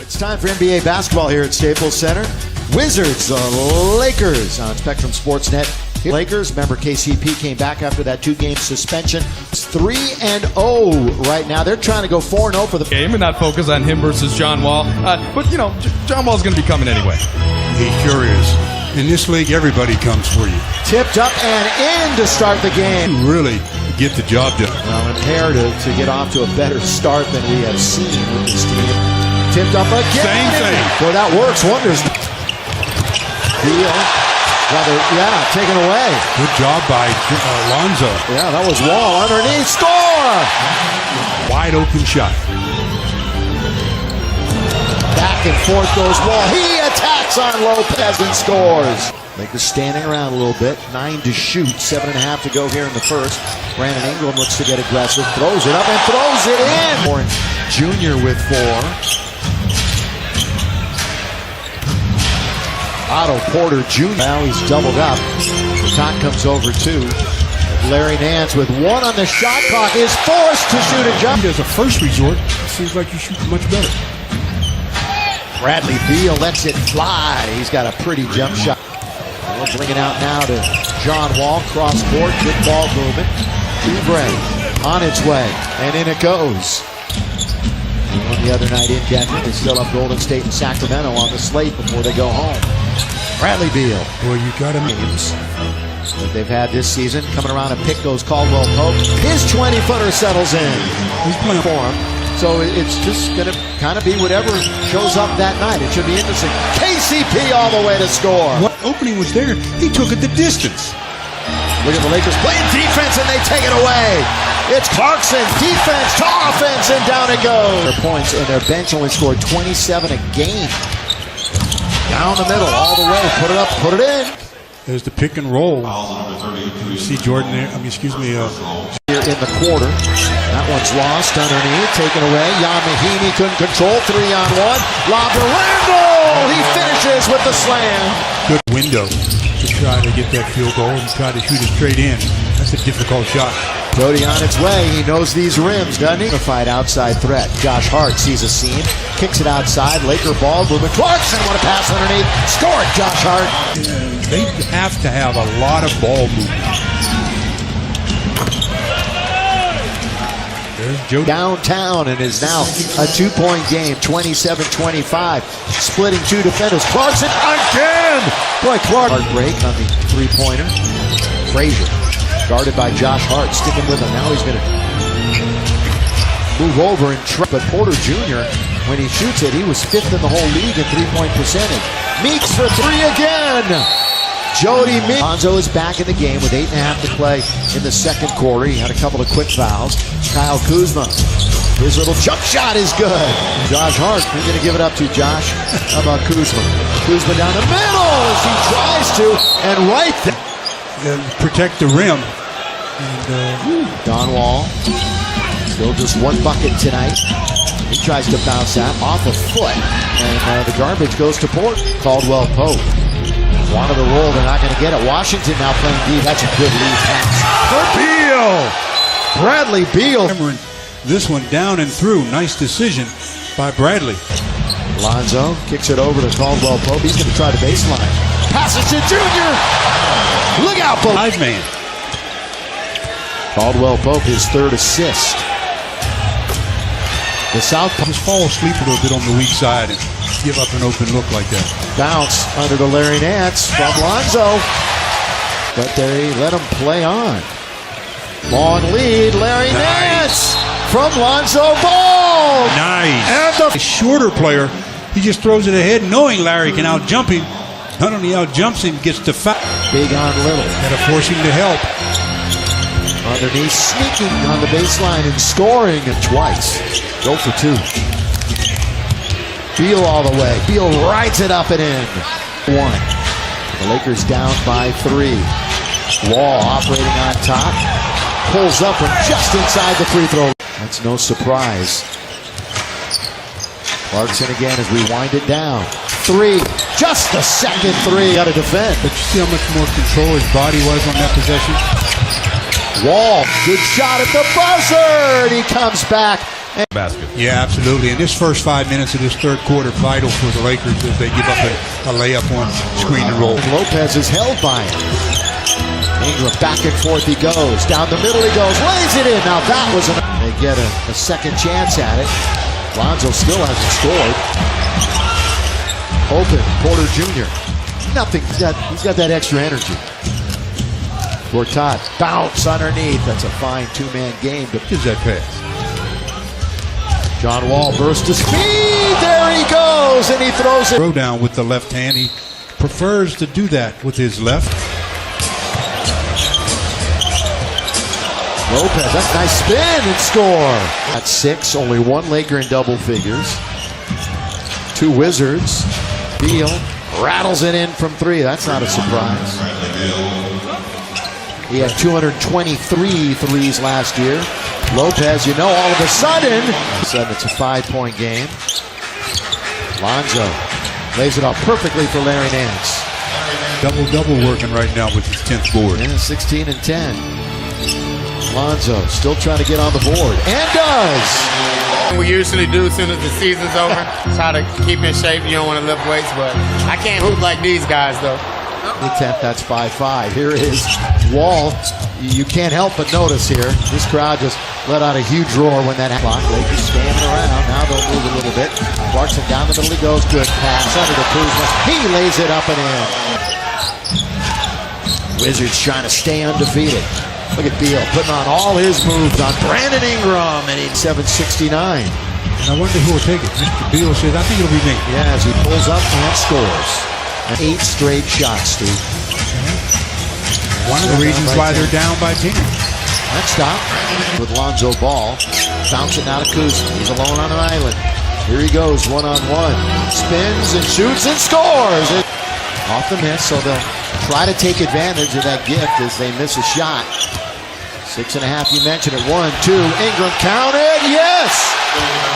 It's time for NBA basketball here at Staples Center. Wizards, Lakers on Spectrum Sportsnet. Lakers, remember KCP came back after that 2-game suspension. It's 3-0 right now. They're trying to go 4-0 for the game and not focus on him versus John Wall. But, you know, John Wall's going to be coming anyway. He sure is. In this league, everybody comes for you. Tipped up and in to start the game. You really get the job done. Well, imperative to get off to a better start than we have seen with this team. Tipped up again. Same thing. Boy, that works wonders. Deal. Taken away. Good job by Lonzo. Yeah, that was Wall underneath. Score! Wide open shot. Back and forth goes Wall. He attacks on Lopez and scores. Lakers standing around a little bit. 9 to shoot. 7.5 to go here in the first. Brandon Ingram looks to get aggressive. Throws it up and throws it in. Orange Jr. with 4. Otto Porter Jr. Now he's doubled up. The shot comes over too. Larry Nance with 1 on the shot clock is forced to shoot a jump. As a first resort, it seems like you shoot much better. Bradley Beal lets it fly. He's got a pretty jump shot. We'll bring it out now to John Wall. Cross court, good ball movement. Oubre on its way, and in it goes. They won the other night in Denver. They still have Golden State and Sacramento on the slate before they go home. Bradley Beal. Boy, you got him. Games that they've had this season. Coming around a pick goes Caldwell Pope. His 20-footer settles in. He's playing for him. So it's just going to kind of be whatever shows up that night. It should be interesting. KCP all the way to score. What opening was there? He took it the distance. Look at the Lakers playing defense and they take it away. It's Clarkson, defense to offense, and down it goes. Their points and their bench only scored 27 a game. Down the middle, all the way. Put it up, put it in. There's the pick and roll. You see Jordan there. Here in the quarter. That one's lost underneath, taken away. Jan Mahinmi couldn't control. 3-on-1. Lob to Randle. He finishes with the slam. Good window to try to get that field goal and try to shoot it straight in. That's a difficult shot. Brody on its way. He knows these rims, doesn't he? Fight outside threat. Josh Hart sees a seam, kicks it outside. Laker ball movement. Clarkson want to pass underneath. Scored, Josh Hart. They have to have a lot of ball movement. There's Joe downtown and is now a 2-point game. 27-25. Splitting 2 defenders. Clarkson again. Boy, Clark. Hard break on the 3-pointer. Frazier. Guarded by Josh Hart, sticking with him. Now he's going to move over and try. But Porter Jr., when he shoots it, he was 5th in the whole league in 3-point percentage. Meeks for 3 again. Jody Meeks. Lonzo is back in the game with 8.5 to play in the second quarter. He had a couple of quick fouls. Kyle Kuzma, his little jump shot is good. Josh Hart, who's going to give it up to Josh? How about Kuzma? Kuzma down the middle as he tries to, and right there. Protect the rim. Don Wall, still just 1 bucket tonight. He tries to bounce that off a foot, and the garbage goes to Port. Caldwell Pope. Wanted to roll, they're not going to get it. Washington now playing deep. That's a good lead pass for Beal. Bradley Beal. This one down and through. Nice decision by Bradley. Lonzo kicks it over to Caldwell Pope. He's going to try the baseline. Passes to Junior. Look out, Pope. 5-man. Caldwell Pope, his 3rd assist. The Southpaw. Just fall asleep a little bit on the weak side and give up an open look like that. Bounce under the Larry Nance from Lonzo. But they let him play on. Long lead, Larry Nance from Lonzo Ball. Nice. And the shorter player, he just throws it ahead knowing Larry can out-jump him. Not only out-jumps him, gets to foul. Big on Little. Got to force him to help. Underneath, sneaking on the baseline and scoring it twice. Go for 2. Beal all the way. Beal rides it up and in. 1. The Lakers down by 3. Wall operating on top. Pulls up from just inside the free throw. That's no surprise. Clarkson again as we wind it down. 3. Just the second 3. Got to defend. But you see how much more control his body was on that possession? Wall, good shot at the buzzer. And he comes back Basket. Yeah, absolutely. And this first 5 minutes of this third quarter, vital for the Lakers as they give up a layup on screen and roll. Lopez is held by him. Ingram back and forth he goes. Down the middle he goes. Lays it in. Now that was they get a second chance at it. Lonzo still hasn't scored. Open. Porter Jr. Nothing. He's got that extra energy. Gortat. Bounce underneath. That's a fine two-man game. But Gives that pass. John Wall bursts to speed. There he goes. And he throws it. Throw down with the left hand. He prefers to do that with his left. Lopez, that's a nice spin and score. At 6, only one Laker in double figures. 2 Wizards. Beal rattles it in from 3. That's not a surprise. He had 223 threes last year. Lopez, all of a sudden, it's a 5-point game. Lonzo lays it off perfectly for Larry Nance. Double-double working right now with his 10th board. Yeah, 16 and 10. Lonzo still trying to get on the board, and does. We usually do as soon as the season's over. Try to keep in shape. You don't want to lift weights, but I can't hoop like these guys, though. Attempt, that's 5-5. Here is Wall. You can't help but notice here. This crowd just let out a huge roar when that happened. Lakers standing around. Now they'll move a little bit. Clarkson down the middle he goes. Good pass under the Kuzma. He lays it up and in. Wizards trying to stay undefeated. Look at Beal putting on all his moves on Brandon Ingram at 769. And I wonder who will take it. Mr. Beal says, I think it'll be me. Yeah, as he pulls up and scores. 8 straight shots, Steve. One of the reasons why they're down by 10. Next stop with Lonzo Ball. Bouncing out of Kuzma. He's alone on an island. Here he goes, one-on-one. Spins and shoots and scores. Off the miss, so they'll try to take advantage of that gift as they miss a shot. 6.5, you mentioned it. 1, 2, Ingram counted, yes!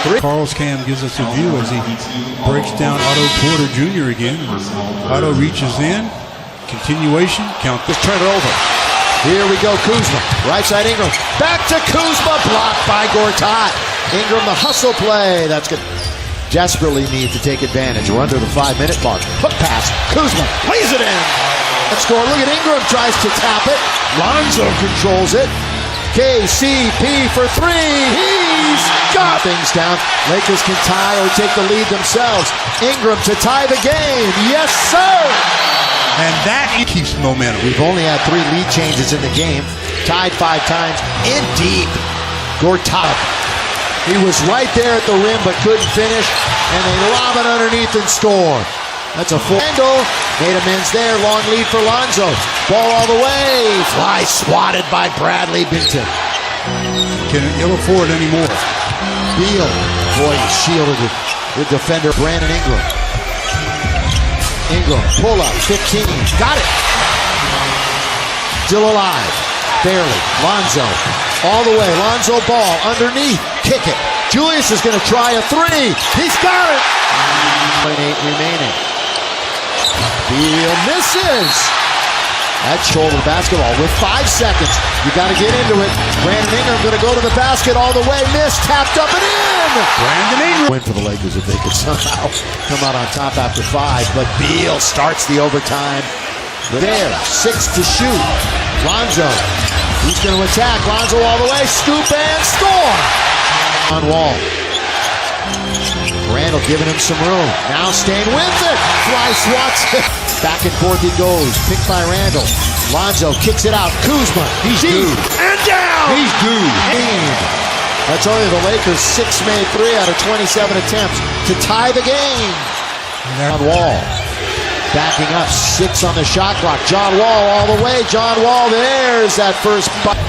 3. Carl's Cam gives us a view as he breaks down Otto Porter Jr. again. Otto reaches in, continuation, count. Just turn it over. Here we go, Kuzma. Right side Ingram. Back to Kuzma, blocked by Gortat. Ingram, the hustle play. That's good. Desperately need to take advantage. We're under the 5-minute mark. Hook pass. Kuzma plays it in. Let's score. Look at Ingram tries to tap it. Lonzo controls it. KCP for 3. He's got things down. Lakers can tie or take the lead themselves. Ingram to tie the game. Yes, sir. And that keeps momentum. We've only had 3 lead changes in the game. Tied 5 times. In deep. Gortat. He was right there at the rim but couldn't finish. And they lob it underneath and score. That's a full angle. Made amends there. Long lead for Lonzo. Ball all the way. Fly swatted by Bradley Binton. Can ill afford anymore. Beal. Boy, he shielded with defender Brandon Ingram. Ingram, pull up, 15. Got it. Still alive. Barely. Lonzo. All the way. Lonzo Ball underneath. Kick it. Julius is going to try a 3. He's got it. 8 remaining. Beal misses. That's shoulder basketball with 5 seconds. You got to get into it. Brandon Ingram going to go to the basket all the way. Missed. Tapped up and in. Brandon Ingram. Win for the Lakers if they could somehow come out on top after 5. But Beal starts the overtime. There. 6 to shoot. Lonzo. He's going to attack. Lonzo all the way. Scoop and score. On Wall. Randall giving him some room. Now staying with it. Fly swats it. Back and forth he goes. Picked by Randall. Lonzo kicks it out. Kuzma. He's due. And down. He's due. That's only the Lakers' 6 made 3 out of 27 attempts to tie the game. On Wall. Backing up. 6 on the shot clock. John Wall all the way. John Wall. There's that first bucket.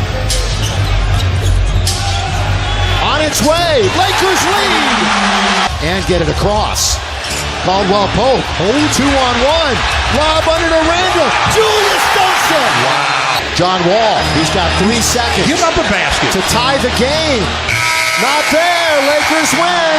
On its way. Lakers lead. And get it across. Caldwell Pope. 2-on-1. Lob under to Randall. Julius dunks it. Wow. John Wall. He's got 3 seconds. Give up a basket. To tie the game. Not there. Lakers win.